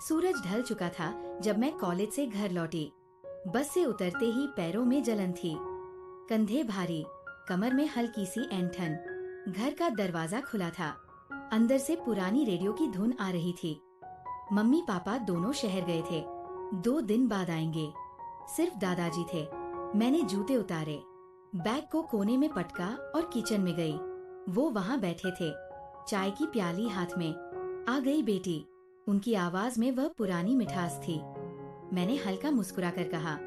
सूरज ढल चुका था जब मैं कॉलेज से घर लौटी। बस से उतरते ही पैरों में जलन थी, कंधे भारी, कमर में हल्की सी ऐंठन। घर का दरवाजा खुला था, अंदर से पुरानी रेडियो की धुन आ रही थी। मम्मी पापा दोनों शहर गए थे, 2 दिन बाद आएंगे। सिर्फ दादाजी थे। मैंने जूते उतारे, बैग को कोने में पटका और किचन में गई। वो वहाँ बैठे थे, चाय की प्याली हाथ में। आ गई बेटी, उनकी आवाज में वह पुरानी मिठास थी। मैंने हल्का मुस्कुराकर कहा,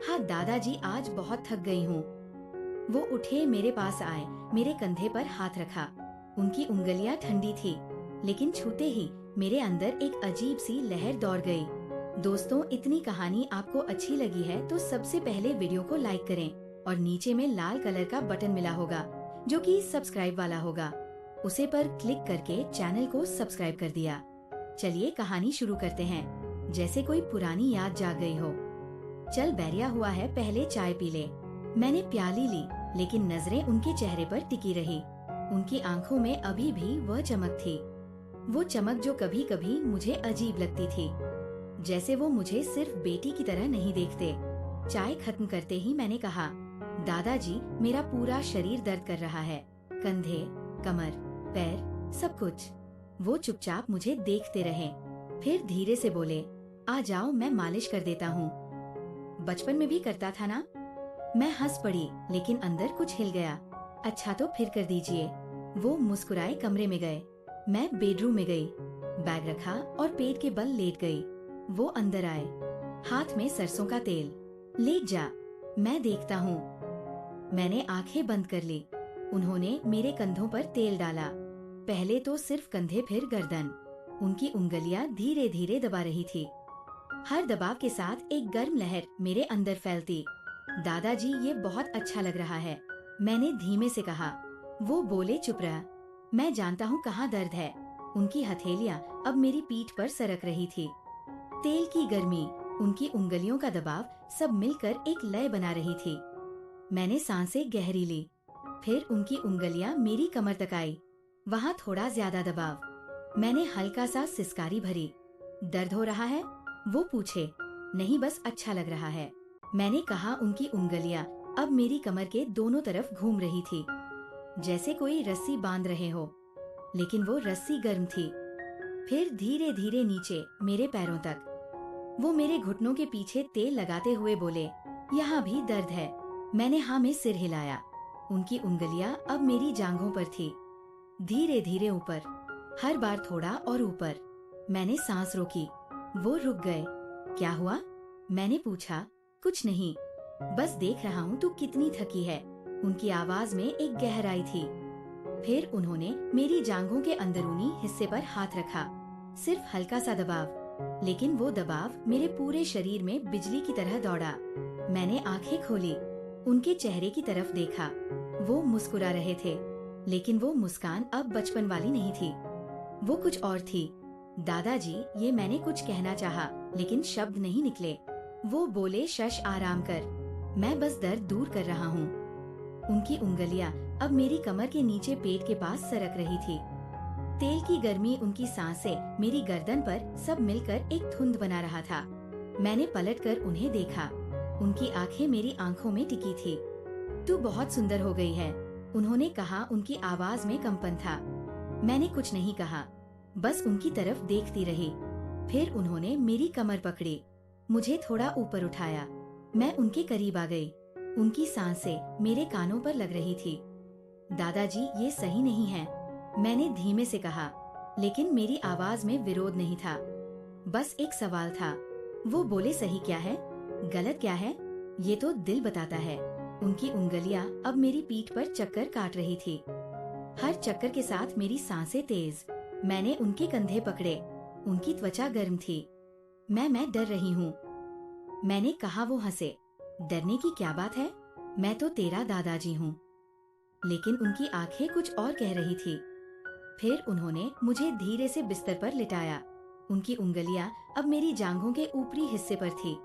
हाँ दादाजी, आज बहुत थक गई हूँ। वो उठे, मेरे पास आए, मेरे कंधे पर हाथ रखा। उनकी उंगलियां ठंडी थी, लेकिन छूते ही मेरे अंदर एक अजीब सी लहर दौड़ गई। दोस्तों, इतनी कहानी आपको अच्छी लगी है तो सबसे पहले वीडियो को लाइक करें और नीचे में लाल कलर का बटन मिला होगा जो कि सब्सक्राइब वाला होगा, उसे पर क्लिक करके चैनल को सब्सक्राइब कर दिया। चलिए कहानी शुरू करते हैं, जैसे कोई पुरानी याद जाग गई हो। चल बैरिया हुआ है, पहले चाय पी ले। मैंने प्याली ली, लेकिन नजरें उनके चेहरे पर टिकी रही। उनकी आंखों में अभी भी वह चमक थी, वो चमक जो कभी कभी मुझे अजीब लगती थी, जैसे वो मुझे सिर्फ बेटी की तरह नहीं देखते। चाय खत्म करते ही मैंने कहा, दादाजी, मेरा पूरा शरीर दर्द कर रहा है, कंधे, कमर, पैर, सब कुछ। वो चुपचाप मुझे देखते रहे, फिर धीरे से बोले, आ जाओ, मैं मालिश कर देता हूँ। बचपन में भी करता था ना। मैं हंस पड़ी, लेकिन अंदर कुछ हिल गया। अच्छा तो फिर कर दीजिए। वो मुस्कुराए, कमरे में गए। मैं बेडरूम में गई, बैग रखा और पेट के बल लेट गई। वो अंदर आए, हाथ में सरसों का तेल। लेट जा, मैं देखता हूँ। मैंने आंखें बंद कर ली। उन्होंने मेरे कंधों पर तेल डाला, पहले तो सिर्फ कंधे, फिर गर्दन। उनकी उंगलियां धीरे धीरे दबा रही थी। हर दबाव के साथ एक गर्म लहर मेरे अंदर फैलती। दादाजी, ये बहुत अच्छा लग रहा है, मैंने धीमे से कहा। वो बोले, चुप रह, मैं जानता हूँ कहाँ दर्द है। उनकी हथेलियां अब मेरी पीठ पर सरक रही थी। तेल की गर्मी, उनकी उंगलियों का दबाव, सब मिलकर एक लय बना रही थी। मैंने सांसें गहरी ली, फिर उनकी उंगलियां मेरी कमर तक आई, वहाँ थोड़ा ज्यादा दबाव। मैंने हल्का सा सिसकारी भरी। दर्द हो रहा है? वो पूछे। नहीं, बस अच्छा लग रहा है, मैंने कहा। उनकी उंगलियां अब मेरी कमर के दोनों तरफ घूम रही थी, जैसे कोई रस्सी बांध रहे हो, लेकिन वो रस्सी गर्म थी। फिर धीरे धीरे नीचे, मेरे पैरों तक। वो मेरे घुटनों के पीछे तेल लगाते हुए बोले, यहाँ भी दर्द है। मैंने हाँ में सिर हिलाया। उनकी उंगलियां अब मेरी जांघों पर थी, धीरे धीरे ऊपर, हर बार थोड़ा और ऊपर। मैंने सांस रोकी, वो रुक गए। क्या हुआ? मैंने पूछा। कुछ नहीं, बस देख रहा हूँ तू कितनी थकी है। उनकी आवाज में एक गहराई थी। फिर उन्होंने मेरी जांघों के अंदरूनी हिस्से पर हाथ रखा, सिर्फ हल्का सा दबाव, लेकिन वो दबाव मेरे पूरे शरीर में बिजली की तरह दौड़ा। मैंने आंखें खोली, उनके चेहरे की तरफ देखा। वो मुस्कुरा रहे थे, लेकिन वो मुस्कान अब बचपन वाली नहीं थी, वो कुछ और थी। दादाजी, ये मैंने कुछ कहना चाहा, लेकिन शब्द नहीं निकले। वो बोले, शश, आराम कर, मैं बस दर्द दूर कर रहा हूँ। उनकी उंगलियां अब मेरी कमर के नीचे पेट के पास सरक रही थी। तेल की गर्मी, उनकी सांसें मेरी गर्दन पर, सब मिलकर एक धुंध बना रहा था। मैंने पलटकर उन्हें देखा, उनकी आंखें मेरी आंखों में टिकी थी। तू बहुत सुंदर हो गई है, उन्होंने कहा। उनकी आवाज में कंपन था। मैंने कुछ नहीं कहा, बस उनकी तरफ देखती रही। फिर उन्होंने मेरी कमर पकड़ी, मुझे थोड़ा ऊपर उठाया। मैं उनके करीब आ गई। उनकी सांसें मेरे कानों पर लग रही थी। दादाजी, ये सही नहीं है, मैंने धीमे से कहा, लेकिन मेरी आवाज में विरोध नहीं था, बस एक सवाल था। वो बोले, सही क्या है, गलत क्या है, ये तो दिल बताता है। उनकी उंगलियां अब मेरी पीठ पर चक्कर काट रही थी, हर चक्कर के साथ मेरी सांसें तेज। मैंने उनके कंधे पकड़े, उनकी त्वचा गर्म थी। मैं डर रही हूँ, मैंने कहा। वो हंसे। डरने की क्या बात है, मैं तो तेरा दादाजी हूँ। लेकिन उनकी आंखें कुछ और कह रही थी। फिर उन्होंने मुझे धीरे से बिस्तर पर लिटाया। उनकी उंगलियां अब मेरी जांघों के ऊपरी हिस्से पर थी,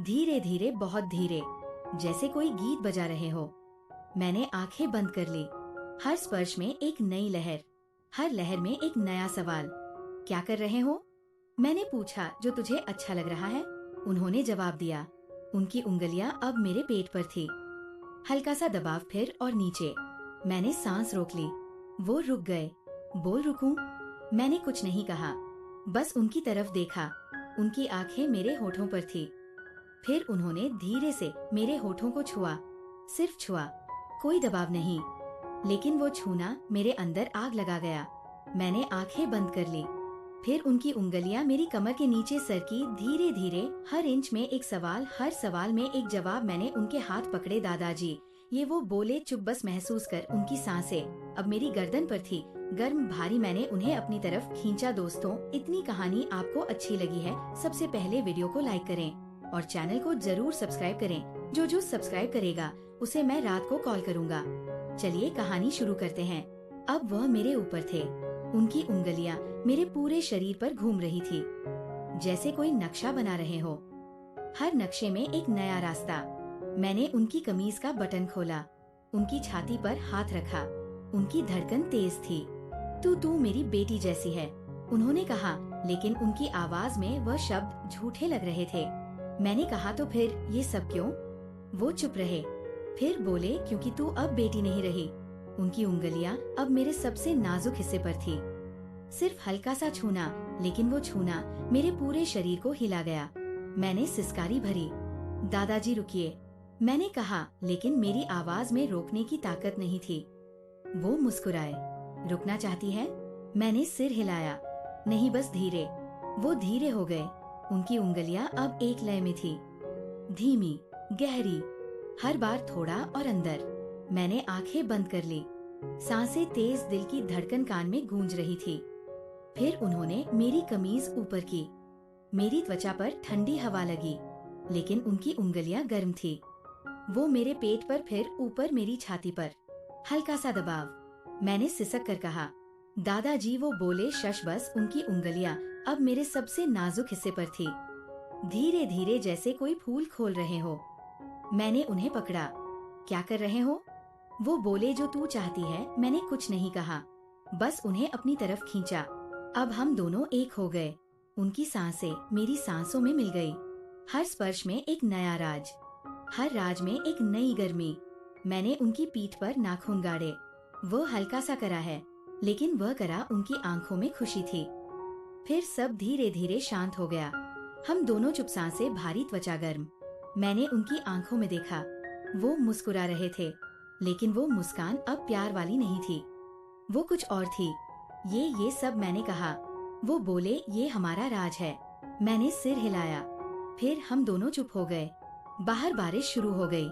धीरे धीरे, बहुत धीरे, जैसे कोई गीत बजा रहे हो। मैंने आंखें बंद कर ली। हर स्पर्श में एक नई लहर, हर लहर में एक नया सवाल। क्या कर रहे हो? मैंने पूछा, जो तुझे अच्छा लग रहा है? उन्होंने जवाब दिया। उनकी उंगलियां अब मेरे पेट पर थी। हल्का सा दबाव फिर और नीचे। मैंने सांस रोक ली। वो रुक गए। बोल रुकूं? मैंने कुछ नहीं कहा, बस उनकी तरफ देखा। उनकी आंखें मेरे होठों पर थी। फिर उन्होंने धीरे से मेरे होठों को छुआ, सिर्फ छुआ, कोई दबाव नहीं। लेकिन वो छूना मेरे अंदर आग लगा गया। मैंने आंखें बंद कर ली। फिर उनकी उंगलियां मेरी कमर के नीचे सरकी, धीरे धीरे। हर इंच में एक सवाल, हर सवाल में एक जवाब। मैंने उनके हाथ पकड़े। दादाजी, ये वो बोले चुप, बस महसूस कर। उनकी सांसें अब मेरी गर्दन पर थी, गर्म, भारी। मैंने उन्हें अपनी तरफ खींचा। दोस्तों, इतनी कहानी आपको अच्छी लगी है? सबसे पहले वीडियो को लाइक करें और चैनल को जरूर सब्सक्राइब करें। जो सब्सक्राइब करेगा उसे मैं रात को कॉल करूँगा। चलिए कहानी शुरू करते हैं। अब वह मेरे ऊपर थे। उनकी उंगलियां मेरे पूरे शरीर पर घूम रही थी, जैसे कोई नक्शा बना रहे हो। हर नक्शे में एक नया रास्ता। मैंने उनकी कमीज का बटन खोला, उनकी छाती पर हाथ रखा। उनकी धड़कन तेज थी। तू मेरी बेटी जैसी है, उन्होंने कहा, लेकिन उनकी आवाज में वह शब्द झूठे लग रहे थे। मैंने कहा, तो फिर ये सब क्यों? वो चुप रहे। फिर बोले, क्योंकि तू अब बेटी नहीं रही। उनकी उंगलियां अब मेरे सबसे नाजुक हिस्से पर थी। सिर्फ हल्का सा छूना, लेकिन वो छूना मेरे पूरे शरीर को हिला गया। मैंने सिसकारी भरी। दादाजी रुकिए, मैंने कहा, लेकिन मेरी आवाज में रोकने की ताकत नहीं थी। वो मुस्कुराए। रुकना चाहती है? मैंने सिर हिलाया। नहीं, बस धीरे। वो धीरे हो गए। उनकी उंगलियां अब एक लय में थी, धीमी, गहरी, हर बार थोड़ा और अंदर। मैंने आंखें बंद कर ली। सांसें तेज, दिल की धड़कन कान में गूंज रही थी। फिर उन्होंने मेरी कमीज ऊपर की। मेरी त्वचा पर ठंडी हवा लगी, लेकिन उनकी उंगलियां गर्म थी। वो मेरे पेट पर, फिर ऊपर मेरी छाती पर। हल्का सा दबाव। मैंने सिसक कर कहा, दादाजी। वो बोले, शश, बस। उनकी उंगलियां अब मेरे सबसे नाजुक हिस्से पर थी, धीरे धीरे, जैसे कोई फूल खोल रहे हो। मैंने उन्हें पकड़ा। क्या कर रहे हो? वो बोले, जो तू चाहती है। मैंने कुछ नहीं कहा, बस उन्हें अपनी तरफ खींचा। अब हम दोनों एक हो गए। उनकी सांसें मेरी सांसों में मिल गई। हर स्पर्श में एक नया राज, हर राज में एक नई गर्मी। मैंने उनकी पीठ पर नाखून गाड़े। वो हल्का सा करा है, लेकिन वह करा उनकी आंखों में खुशी थी। फिर सब धीरे धीरे शांत हो गया। हम दोनों चुप, सांसें भारी, त्वचा गर्म। मैंने उनकी आंखों में देखा। वो मुस्कुरा रहे थे, लेकिन वो मुस्कान अब प्यार वाली नहीं थी, वो कुछ और थी। ये सब, मैंने कहा। वो बोले, ये हमारा राज है। मैंने सिर हिलाया। फिर हम दोनों चुप हो गए। बाहर बारिश शुरू हो गई।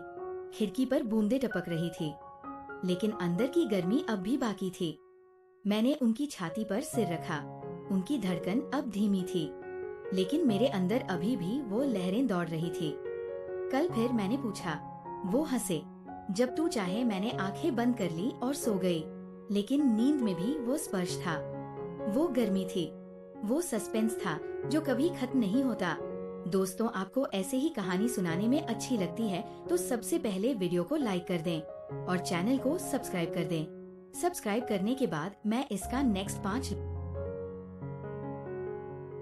खिड़की पर बूंदें टपक रही थी, लेकिन अंदर की गर्मी अब भी बाकी थी। मैंने उनकी छाती पर सिर रखा। उनकी धड़कन अब धीमी थी, लेकिन मेरे अंदर अभी भी वो लहरें दौड़ रही थी। कल फिर मैंने पूछा। वो हंसे। जब तू चाहे। मैंने आंखें बंद कर ली और सो गई। लेकिन नींद में भी वो स्पर्श था, वो गर्मी थी, वो सस्पेंस था जो कभी खत्म नहीं होता। दोस्तों, आपको ऐसे ही कहानी सुनाने में अच्छी लगती है तो सबसे पहले वीडियो को लाइक कर दें और चैनल को सब्सक्राइब कर दें। सब्सक्राइब करने के बाद मैं इसका नेक्स्ट 5